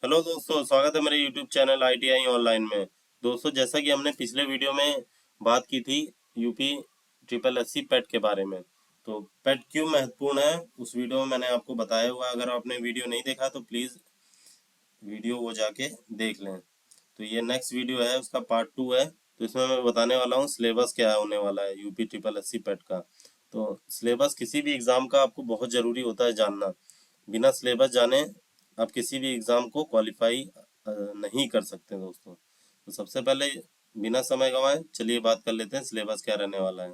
Hello दोस्तों, स्वागत है मेरे YouTube चैनल ITI ऑनलाइन में। दोस्तों, जैसा कि हमने पिछले वीडियो में बात की थी यूपी ट्रिपल एससी पेट के बारे में, तो पेट क्यों महत्वपूर्ण है उस वीडियो में मैंने आपको बताया हुआ है। अगर आपने वीडियो नहीं देखा तो प्लीज़ वीडियो वो जाके देख लें। तो ये नेक्स्ट वीडियो है, उसका पार्ट 2 है। तो इसमें मैं बताने वाला हूँ सिलेबस क्या होने वाला है यूपी ट्रिपल एससी पेट का। तो सिलेबस किसी भी एग्ज़ाम का आपको बहुत ज़रूरी होता है जानना। बिना सिलेबस जाने आप किसी भी एग्ज़ाम को क्वालिफाई नहीं कर सकते दोस्तों। तो सबसे पहले बिना समय गंवाए चलिए बात कर लेते हैं सिलेबस क्या रहने वाला है।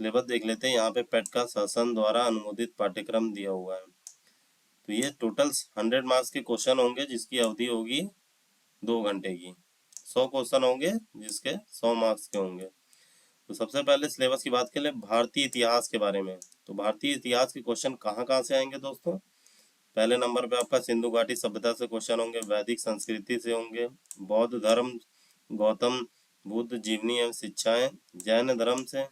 सिलेबस देख लेते हैं। यहाँ पे पेट का शासन द्वारा अनुमोदित पाठ्यक्रम दिया हुआ है। तो ये टोटल 100 मार्क्स के क्वेश्चन होंगे जिसकी अवधि होगी 2 घंटे की। 100 क्वेश्चन होंगे जिसके 100 मार्क्स के होंगे। तो सबसे पहले सिलेबस की बात करें भारतीय इतिहास के बारे में। तो भारतीय इतिहास के क्वेश्चन कहाँ कहाँ से आएंगे दोस्तों? पहले नंबर पे आपका सिंधु घाटी सभ्यता से क्वेश्चन होंगे, वैदिक संस्कृति से होंगे, बौद्ध धर्म, गौतम बुद्ध जीवनी एवं शिक्षाएं, जैन धर्म से,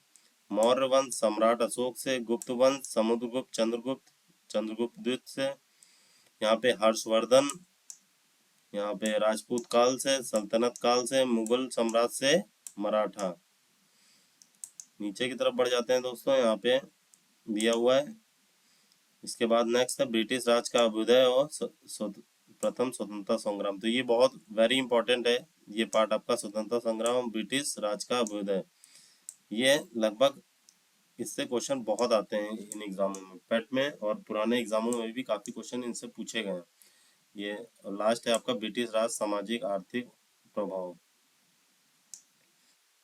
मौर्य वंश सम्राट अशोक से, गुप्त वंश समुद्रगुप्त चंद्रगुप्त चंद्रगुप्त द्वितीय से, यहाँ पे हर्षवर्धन, यहाँ पे राजपूत काल से, सल्तनत काल से, मुगल सम्राट से, मराठा। नीचे की तरफ बढ़ जाते हैं दोस्तों, यहाँ पे दिया हुआ है। इसके बाद नेक्स्ट है ब्रिटिश राज का अभ्युदय और प्रथम स्वतंत्रता संग्राम। तो ये बहुत वेरी इंपॉर्टेंट है, ये पार्ट आपका स्वतंत्रता संग्राम ब्रिटिश राज का अभ्युदय। ये लगभग इससे क्वेश्चन बहुत आते हैं इन एग्जामों में, पेट में और पुराने एग्जामों में भी काफी क्वेश्चन इनसे पूछे गए हैं। ये लास्ट है आपका ब्रिटिश राज सामाजिक आर्थिक प्रभाव।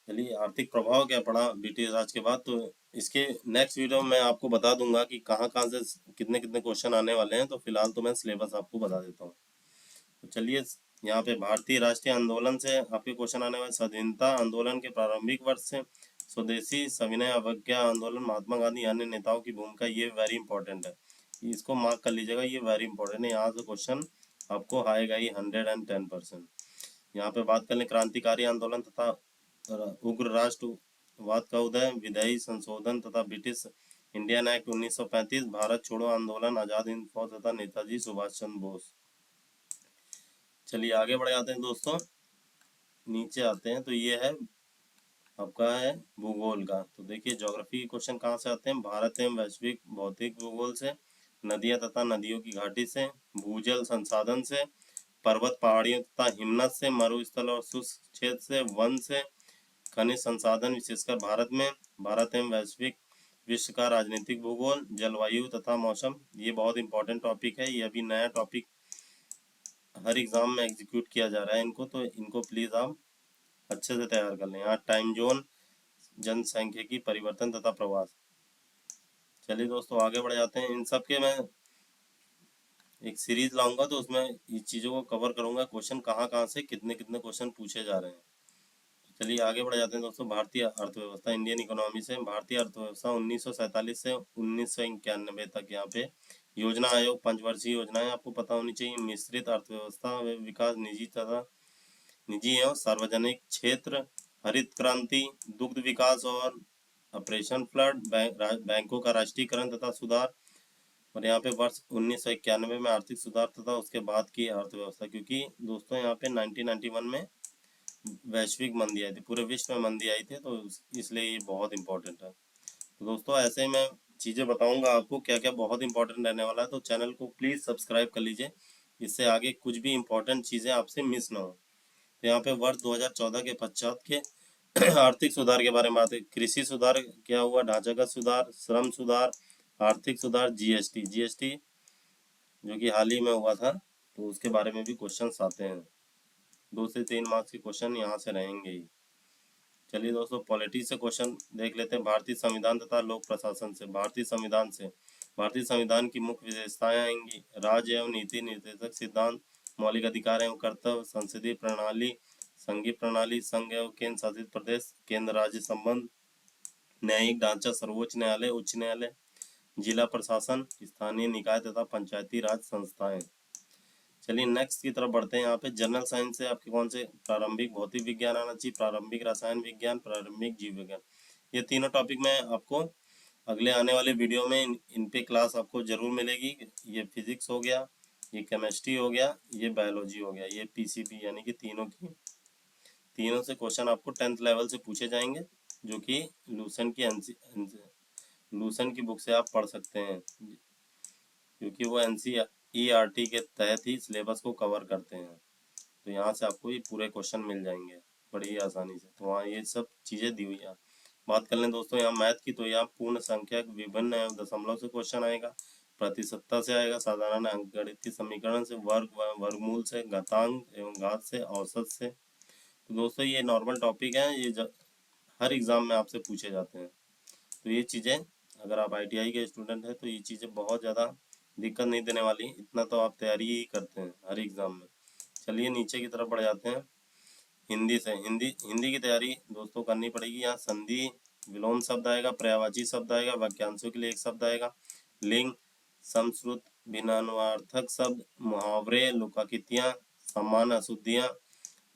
चलिए, आर्थिक प्रभाव क्या पड़ा ब्रिटिश राज के बाद, तो इसके नेक्स्ट वीडियो में मैं आपको बता दूंगा कि कहाँ कहाँ से कितने कितने क्वेश्चन आने वाले हैं। तो फिलहाल तो मैं सिलेबस आपको बता देता हूँ। तो चलिए, यहाँ पे भारतीय राष्ट्रीय आंदोलन से आपके क्वेश्चन आने वाले, स्वाधीनता आंदोलन के प्रारंभिक वर्ष से, स्वदेशी सविनय अवज्ञा आंदोलन, महात्मा गांधी अन्य नेताओं की भूमिका, ये वेरी इंपॉर्टेंट है, इसको मार्क कर लीजिएगा, ये वेरी इंपॉर्टेंट है। यहाँ से क्वेश्चन आपको आएगा ही 110%। यहाँ पे बात कर लें क्रांतिकारी आंदोलन तथा उग्र राष्ट्रवाद का उदय, विधायी संशोधन तथा ब्रिटिश इंडियन एक्ट 1935, भारत छोड़ो आंदोलन, आजाद हिंद फौज तथा नेताजी सुभाष चंद्र बोस। चलिए आगे बढ़ जाते हैं दोस्तों, नीचे आते हैं। तो ये है आपका है भूगोल का। तो देखिए, ज्योग्राफी के क्वेश्चन कहाँ से आते हैं? भारत एवं वैश्विक भौतिक भूगोल से, नदियां तथा नदियों की घाटी से, भूजल संसाधन से, पर्वत पहाड़ियों तथा हिमनद से, मरुस्थल और शुष्क क्षेत्र से, वन से, खनिज संसाधन विशेषकर भारत में, भारत एवं वैश्विक विश्व का राजनीतिक भूगोल, जलवायु तथा मौसम। ये बहुत इंपॉर्टेंट टॉपिक है, ये अभी नया टॉपिक हर एग्जाम में एग्जीक्यूट किया जा रहा है इनको, तो इनको प्लीज आप अच्छे से तैयार कर लें। यहाँ टाइम जोन, जनसांख्यिकी परिवर्तन तथा प्रवास। चलिए दोस्तों आगे बढ़ जाते हैं। इन सब के मैं एक सीरीज लाऊंगा तो उसमें इस चीज़ों को कवर करूंगा, क्वेश्चन कहाँ कहाँ से कितने कितने क्वेश्चन पूछे जा रहे हैं। चलिए आगे बढ़ जाते हैं दोस्तों। भारतीय अर्थव्यवस्था, इंडियन इकोनॉमी से, भारतीय अर्थव्यवस्था 1947 से 1991 तक। यहाँ पे योजना आयोग पंचवर्षीय योजनाएं आपको पता होनी चाहिए। मिश्रित अर्थव्यवस्था व विकास, निजी एवं सार्वजनिक क्षेत्र, हरित क्रांति, दुग्ध विकास और ऑपरेशन फ्लड, बैंकों का राष्ट्रीयकरण तथा सुधार। और यहाँ पे वर्ष 1991 में आर्थिक सुधार तथा उसके बाद की अर्थव्यवस्था, क्योंकि दोस्तों यहाँ पे 1991 में वैश्विक मंदी आई थी, पूरे विश्व में मंदी आई थी, तो इसलिए ये बहुत इंपॉर्टेंट है। तो दोस्तों ऐसे ही मैं चीज़ें बताऊंगा आपको क्या क्या बहुत इंपॉर्टेंट रहने वाला है, तो चैनल को प्लीज़ सब्सक्राइब कर लीजिए, इससे आगे कुछ भी इंपॉर्टेंट चीज़ें आपसे मिस ना हो। तो यहाँ पे वर्ष 2014 के पश्चात के आर्थिक सुधार के बारे में बात है। कृषि सुधार क्या हुआ, ढांचागत सुधार, श्रम सुधार, आर्थिक सुधार, जीएसटी जो कि हाल ही में हुआ था, तो उसके बारे में भी क्वेश्चन आते हैं। 2 से 3 मार्क्स के क्वेश्चन यहाँ से रहेंगे ही। चलिए दोस्तों, पॉलिटी से क्वेश्चन देख लेते हैं। भारतीय संविधान तथा लोक प्रशासन से, भारतीय संविधान की मुख्य विशेषताएं आएंगी। राज्य एवं नीति निर्देशक सिद्धांत, मौलिक अधिकार एवं कर्तव्य, संसदीय प्रणाली, संघीय प्रणाली, संघ एवं केंद्र शासित प्रदेश, केंद्र राज्य संबंध, न्यायिक ढांचा, सर्वोच्च न्यायालय, उच्च न्यायालय, जिला प्रशासन, स्थानीय निकाय तथा पंचायती राज संस्थाएं। चलिए नेक्स्ट की तरफ बढ़ते हैं। यहाँ पे जनरल साइंस से आपके कौन से, प्रारंभिक भौतिक विज्ञान आना चाहिए, प्रारंभिक रसायन विज्ञान, प्रारंभिक जीव विज्ञान। ये तीनों टॉपिक मैं आपको अगले आने वाले वीडियो में इन पे क्लास आपको जरूर मिलेगी। ये फिजिक्स हो गया, ये केमिस्ट्री हो गया, ये बायोलॉजी हो गया, ये पीसीबी यानी कि तीनों से क्वेश्चन आपको 10th लेवल से पूछे जाएंगे, जो कि लूसेंट की बुक से आप पढ़ सकते हैं, क्योंकि वो NCERT के तहत ही सिलेबस को कवर करते हैं। तो यहाँ से आपको ये पूरे क्वेश्चन मिल जाएंगे बड़ी ही आसानी से। तो वहाँ ये सब चीज़ें दी हुई है। बात कर लें दोस्तों यहाँ मैथ की, तो यहाँ पूर्ण संख्या विभिन्न एवं दशमलव से क्वेश्चन आएगा, प्रतिशतता से आएगा, साधारण अंकगणित समीकरण से, वर्गमूल से, घातांक एवं घात से, औसत से। तो दोस्तों ये नॉर्मल टॉपिक है, ये हर एग्जाम में आपसे पूछे जाते हैं। तो ये चीज़ें अगर आप ITI के स्टूडेंट हैं तो ये चीज़ें बहुत ज़्यादा दिक्कत नहीं देने वाली, इतना तो आप तैयारी ही करते हैं हर एग्ज़ाम में। चलिए नीचे की तरफ बढ़ जाते हैं। हिंदी से, हिंदी की तैयारी दोस्तों करनी पड़ेगी। यहाँ संधि विलोम शब्द आएगा, पर्यायवाची शब्द आएगा, वाक्यांशों के लिए एक शब्द आएगा, लिंग, समश्रुत भिन्नानुवार्थक शब्द, मुहावरे, लोकाकृतियाँ, सामान्य अशुद्धियाँ,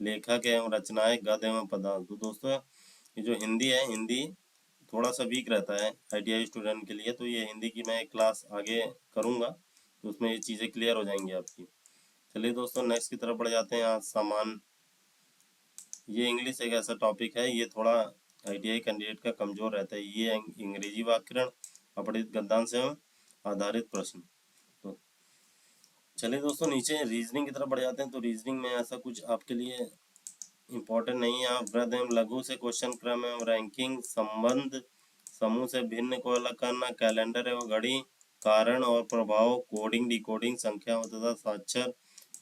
लेखक एवं रचनाएं, गद्य एवं पदार्थ। तो दोस्तों ये जो हिंदी है, हिंदी थोड़ा सा वीक रहता है ITI स्टूडेंट के लिए, तो ये हिंदी की मैं एक क्लास आगे करूँगा, तो उसमें ये चीज़ें क्लियर हो जाएंगी आपकी। चलिए दोस्तों नेक्स्ट की तरफ बढ़ जाते हैं। यहाँ सामान, ये इंग्लिश एक ऐसा टॉपिक है, ये थोड़ा ITI कैंडिडेट का कमज़ोर रहता है। ये अंग्रेजी व्याकरण, अपठित गद्यांश एवं आधारित प्रश्न। तो चलिए दोस्तों नीचे रीजनिंग की तरफ बढ़ जाते हैं। तो रीजनिंग में ऐसा कुछ आपके लिए इम्पोर्टेंट नहीं है। आप वृहद एवं लघु से क्वेश्चन क्रम एवं रैंकिंग, संबंध, समूह से भिन्न को अलग करना, कैलेंडर एवं घड़ी, कारण और प्रभाव, कोडिंग डिकोडिंग, संख्या तथा साक्षर,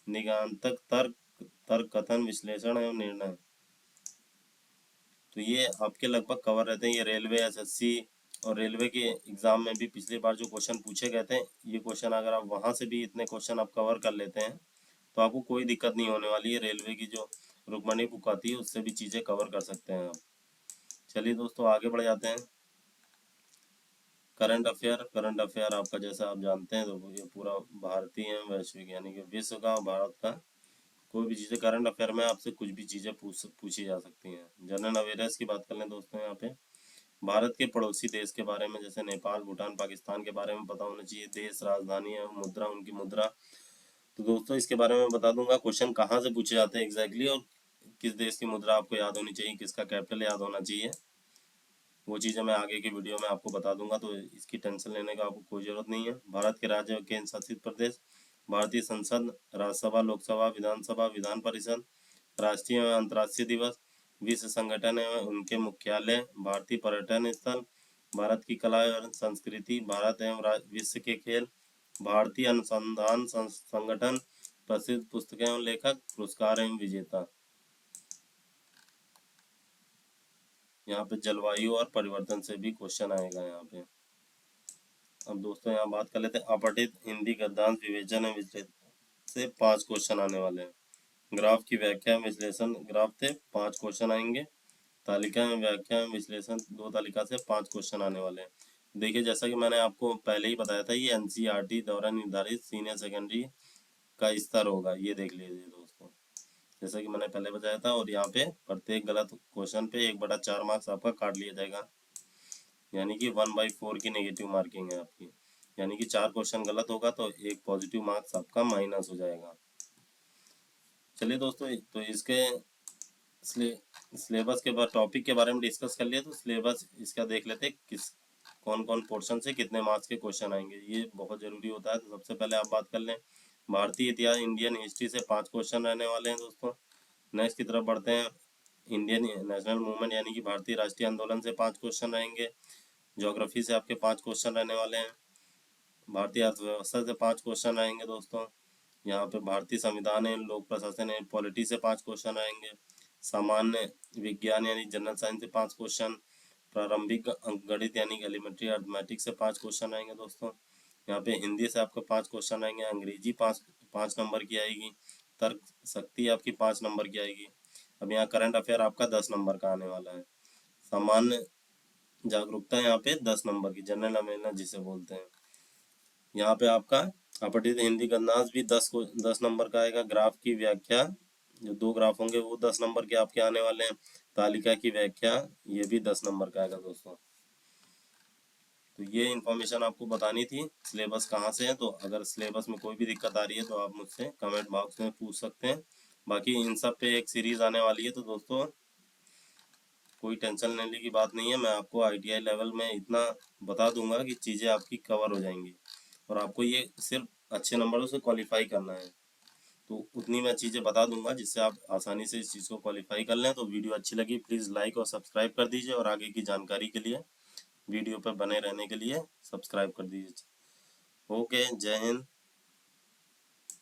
निगांतक तर्क, तर्क कथन, विश्लेषण एवं निर्णय। तो ये आपके लगभग कवर रहते हैं। ये रेलवे, SSC और रेलवे के एग्जाम में भी पिछली बार जो क्वेश्चन पूछे गए थे, ये क्वेश्चन अगर आप वहाँ से भी इतने क्वेश्चन आप कवर कर लेते हैं तो आपको कोई दिक्कत नहीं होने वाली है। रेलवे की जो रुक्मणी बुक आती है उससे भी चीज़ें कवर कर सकते हैं आप। चलिए दोस्तों आगे बढ़ जाते हैं। करंट अफेयर आपका जैसा आप जानते हैं तो ये पूरा भारतीय वैश्विक यानी कि विश्व का, भारत का, कोई भी चीज़ें करंट अफेयर में आपसे कुछ भी चीज़ें पूछी जा सकती हैं। जनरल अवेयरनेस की बात कर लें दोस्तों, यहाँ पे भारत के पड़ोसी देश के बारे में, जैसे नेपाल, भूटान, पाकिस्तान के बारे में पता होना चाहिए। देश, राजधानी एवं मुद्रा, उनकी मुद्रा। तो दोस्तों इसके बारे में बता दूंगा क्वेश्चन कहाँ से पूछे जाते हैं एग्जैक्टली, और किस देश की मुद्रा आपको याद होनी चाहिए, किसका कैपिटल याद होना चाहिए, वो चीज़ें मैं आगे की वीडियो में आपको बता दूंगा। तो इसकी टेंशन लेने का आपको कोई ज़रूरत नहीं है। भारत के राज्य और केंद्र शासित प्रदेश, भारतीय संसद, राज्यसभा, लोकसभा, विधानसभा, विधान परिषद, राष्ट्रीय एवं अंतर्राष्ट्रीय दिवस, विश्व संगठन एवं उनके मुख्यालय, भारतीय पर्यटन स्थल, भारत की कला एवं संस्कृति, भारत एवं विश्व के खेल, भारतीय अनुसंधान संगठन, प्रसिद्ध पुस्तक एवं लेखक, पुरस्कार एवं विजेता। यहाँ पे जलवायु और परिवर्तन से भी क्वेश्चन आएगा यहाँ पे। अब दोस्तों यहाँ बात कर लेते हैं अपठित हिंदी गद्यांश, विवेचन एवं विश्लेषण से 5 क्वेश्चन आने वाले हैं। ग्राफ की व्याख्या विश्लेषण, ग्राफ से 5 क्वेश्चन आएंगे। तालिका में व्याख्या विश्लेषण 2 तालिका से 5 क्वेश्चन आने वाले हैं। देखिए जैसा कि मैंने आपको पहले ही बताया था, ये NCERT द्वारा निर्धारित सीनियर सेकेंडरी का स्तर होगा। ये देख लीजिए दोस्तों, जैसा कि मैंने पहले बताया था। और यहाँ पे प्रत्येक गलत क्वेश्चन पे 1/4 मार्क्स आपका काट लिया जाएगा, यानी कि 1/4 की नेगेटिव मार्किंग है आपकी। यानी कि 4 क्वेश्चन गलत होगा तो 1 पॉजिटिव मार्क्स आपका माइनस हो जाएगा। चलिए दोस्तों तो इसके सिलेबस के बाद टॉपिक के बारे में डिस्कस कर लिया, तो सिलेबस इसका देख लेते हैं कौन कौन पोर्शन से कितने मार्क्स के क्वेश्चन आएंगे। ये बहुत ज़रूरी होता है। तो सबसे पहले आप बात कर लें भारतीय इतिहास, इंडियन हिस्ट्री से 5 क्वेश्चन रहने वाले हैं दोस्तों। नेक्स्ट की तरफ बढ़ते हैं। इंडियन नेशनल मूवमेंट यानी कि भारतीय राष्ट्रीय आंदोलन से 5 क्वेश्चन रहेंगे। ज्योग्राफी से आपके 5 क्वेश्चन रहने वाले हैं। भारतीय अर्थव्यवस्था से 5 क्वेश्चन रहेंगे दोस्तों। यहाँ पे भारतीय संविधान है, लोक प्रशासन है, पॉलिटी से 5 क्वेश्चन रहेंगे। सामान्य विज्ञान यानी जनरल साइंस से 5 क्वेश्चन। प्रारंभिक अंकगणित यानी एलिमेंट्री अर्थमेटिक्स से 5 क्वेश्चन रहेंगे दोस्तों। यहाँ पे हिंदी से आपका 5 क्वेश्चन रहेंगे। अंग्रेजी 5 नंबर की आएगी। तर्क शक्ति आपकी 5 नंबर की आएगी। अब यहाँ करंट अफेयर आपका 10 नंबर का आने वाला है। सामान्य जागरूकता यहाँ पे 10 नंबर की, जनरल अवेयरनेस जिसे बोलते हैं। यहाँ पे आपका अपठित हिंदी गद्यांश भी 10 नंबर का आएगा। ग्राफ की व्याख्या, जो 2 ग्राफ होंगे वो 10 नंबर के आपके आने वाले हैं। तालिका की व्याख्या ये भी 10 नंबर का आएगा दोस्तों। तो ये इन्फॉर्मेशन आपको बतानी थी सिलेबस कहाँ से है। तो अगर सिलेबस में कोई भी दिक्कत आ रही है तो आप मुझसे कमेंट बॉक्स में पूछ सकते हैं। बाकी इन सब पे एक सीरीज आने वाली है, तो दोस्तों कोई टेंशन लेने की बात नहीं है। मैं आपको ITI लेवल में इतना बता दूंगा कि चीज़ें आपकी कवर हो जाएंगी और आपको ये सिर्फ अच्छे नंबरों से क्वालिफाई करना है। तो उतनी मैं चीज़ें बता दूंगा जिससे आप आसानी से इस चीज़ को क्वालिफाई कर लें। तो वीडियो अच्छी लगी प्लीज़ लाइक और सब्सक्राइब कर दीजिए, और आगे की जानकारी के लिए वीडियो पर बने रहने के लिए सब्सक्राइब कर दीजिए। ओके, जय हिंद।